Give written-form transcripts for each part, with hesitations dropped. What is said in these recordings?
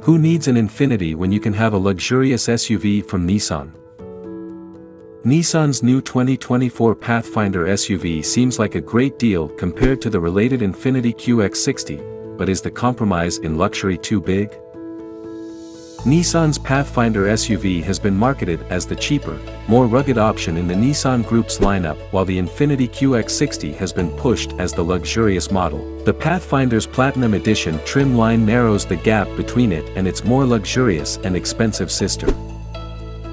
Who needs an Infiniti when you can have a luxurious SUV from Nissan? Nissan's new 2024 Pathfinder SUV seems like a great deal compared to the related Infiniti QX60, but is the compromise in luxury too big? Nissan's Pathfinder SUV has been marketed as the cheaper, more rugged option in the Nissan Group's lineup, while the Infiniti QX60 has been pushed as the luxurious model. The Pathfinder's Platinum Edition trim line narrows the gap between it and its more luxurious and expensive sister.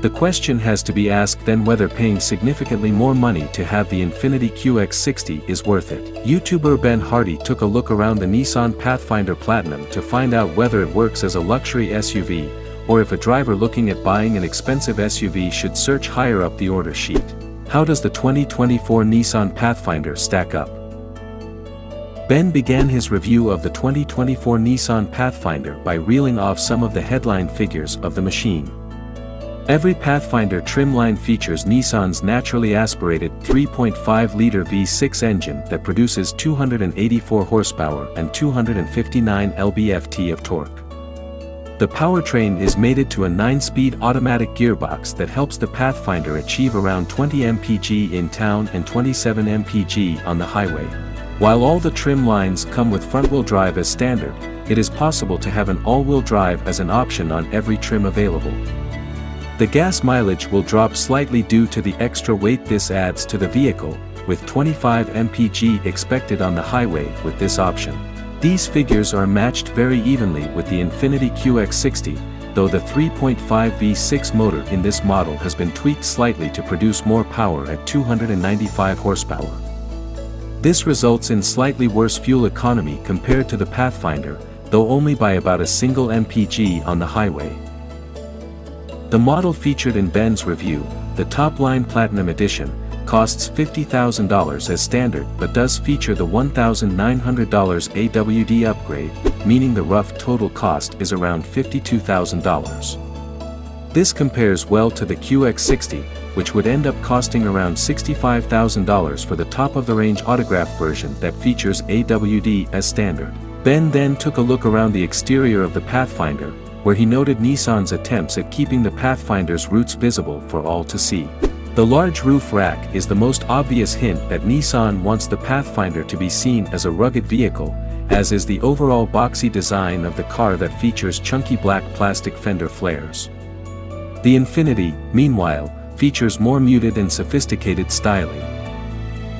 The question has to be asked then whether paying significantly more money to have the Infiniti QX60 is worth it. YouTuber Ben Hardy took a look around the Nissan Pathfinder Platinum to find out whether it works as a luxury SUV, or if a driver looking at buying an expensive SUV should search higher up the order sheet. How does the 2024 Nissan Pathfinder stack up? Ben began his review of the 2024 Nissan Pathfinder by reeling off some of the headline figures of the machine. Every Pathfinder trim line features Nissan's naturally aspirated 3.5-liter V6 engine that produces 284 horsepower and 259 lb-ft of torque. The powertrain is mated to a 9-speed automatic gearbox that helps the Pathfinder achieve around 20 mpg in town and 27 mpg on the highway. While all the trim lines come with front-wheel drive as standard, it is possible to have an all-wheel drive as an option on every trim available. The gas mileage will drop slightly due to the extra weight this adds to the vehicle, with 25 mpg expected on the highway with this option. These figures are matched very evenly with the Infiniti QX60, though the 3.5 V6 motor in this model has been tweaked slightly to produce more power at 295 horsepower. This results in slightly worse fuel economy compared to the Pathfinder, though only by about a single mpg on the highway. The model featured in Ben's review, the top-line Platinum Edition, costs $50,000 as standard but does feature the $1,900 AWD upgrade, meaning the rough total cost is around $52,000. This compares well to the QX60, which would end up costing around $65,000 for the top-of-the-range autograph version that features AWD as standard. Ben then took a look around the exterior of the Pathfinder, where he noted Nissan's attempts at keeping the Pathfinder's roots visible for all to see. The large roof rack is the most obvious hint that Nissan wants the Pathfinder to be seen as a rugged vehicle, as is the overall boxy design of the car that features chunky black plastic fender flares. The Infiniti, meanwhile, features more muted and sophisticated styling.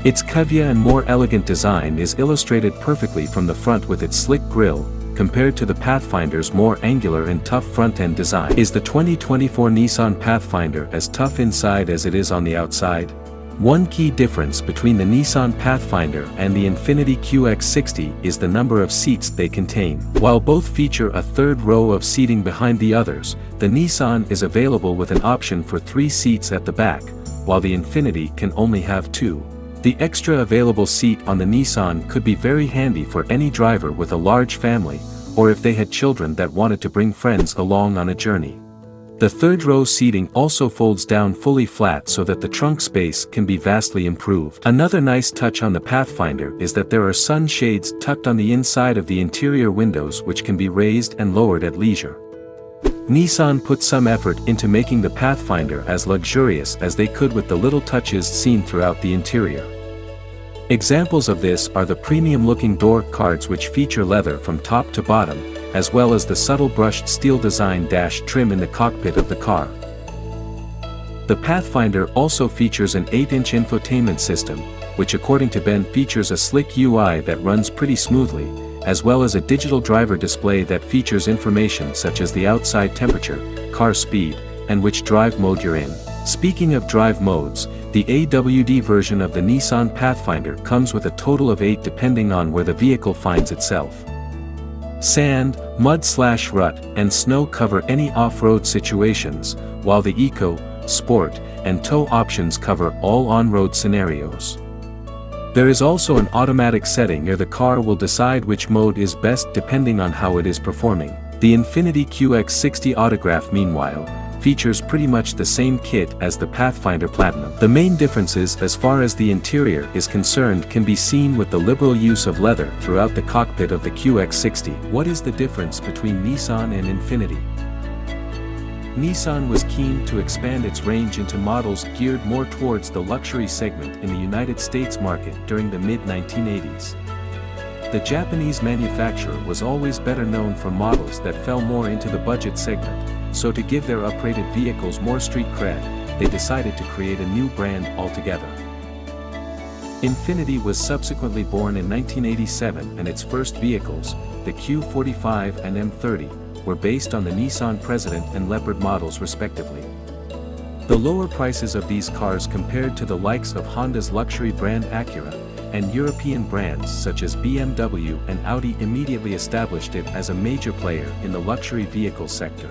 Its cavia and more elegant design is illustrated perfectly from the front with its slick grille, compared to the Pathfinder's more angular and tough front-end design. Is the 2024 Nissan Pathfinder as tough inside as it is on the outside? One key difference between the Nissan Pathfinder and the Infiniti QX60 is the number of seats they contain. While both feature a third row of seating behind the others, the Nissan is available with an option for 3 seats at the back, while the Infiniti can only have 2. The extra available seat on the Nissan could be very handy for any driver with a large family, or if they had children that wanted to bring friends along on a journey. The third row seating also folds down fully flat so that the trunk space can be vastly improved. Another nice touch on the Pathfinder is that there are sun shades tucked on the inside of the interior windows which can be raised and lowered at leisure. Nissan put some effort into making the Pathfinder as luxurious as they could with the little touches seen throughout the interior. Examples of this are the premium-looking door cards which feature leather from top to bottom, as well as the subtle brushed steel design dash trim in the cockpit of the car. The Pathfinder also features an 8-inch infotainment system, which according to Ben features a slick UI that runs pretty smoothly, as well as a digital driver display that features information such as the outside temperature, car speed, and which drive mode you're in. Speaking of drive modes, the AWD version of the Nissan Pathfinder comes with a total of 8 depending on where the vehicle finds itself. Sand, mud/rut, and snow cover any off-road situations, while the Eco, Sport, and Tow options cover all on-road scenarios. There is also an automatic setting where the car will decide which mode is best depending on how it is performing. The Infiniti QX60 Autograph meanwhile, features pretty much the same kit as the Pathfinder Platinum. The main differences as far as the interior is concerned can be seen with the liberal use of leather throughout the cockpit of the QX60. What is the difference between Nissan and Infiniti? Nissan was keen to expand its range into models geared more towards the luxury segment in the United States market during the mid-1980s. The Japanese manufacturer was always better known for models that fell more into the budget segment, so to give their uprated vehicles more street cred, they decided to create a new brand altogether. Infiniti was subsequently born in 1987 and its first vehicles, the Q45 and M30, were based on the Nissan President and Leopard models respectively. The lower prices of these cars compared to the likes of Honda's luxury brand Acura, and European brands such as BMW and Audi immediately established it as a major player in the luxury vehicle sector.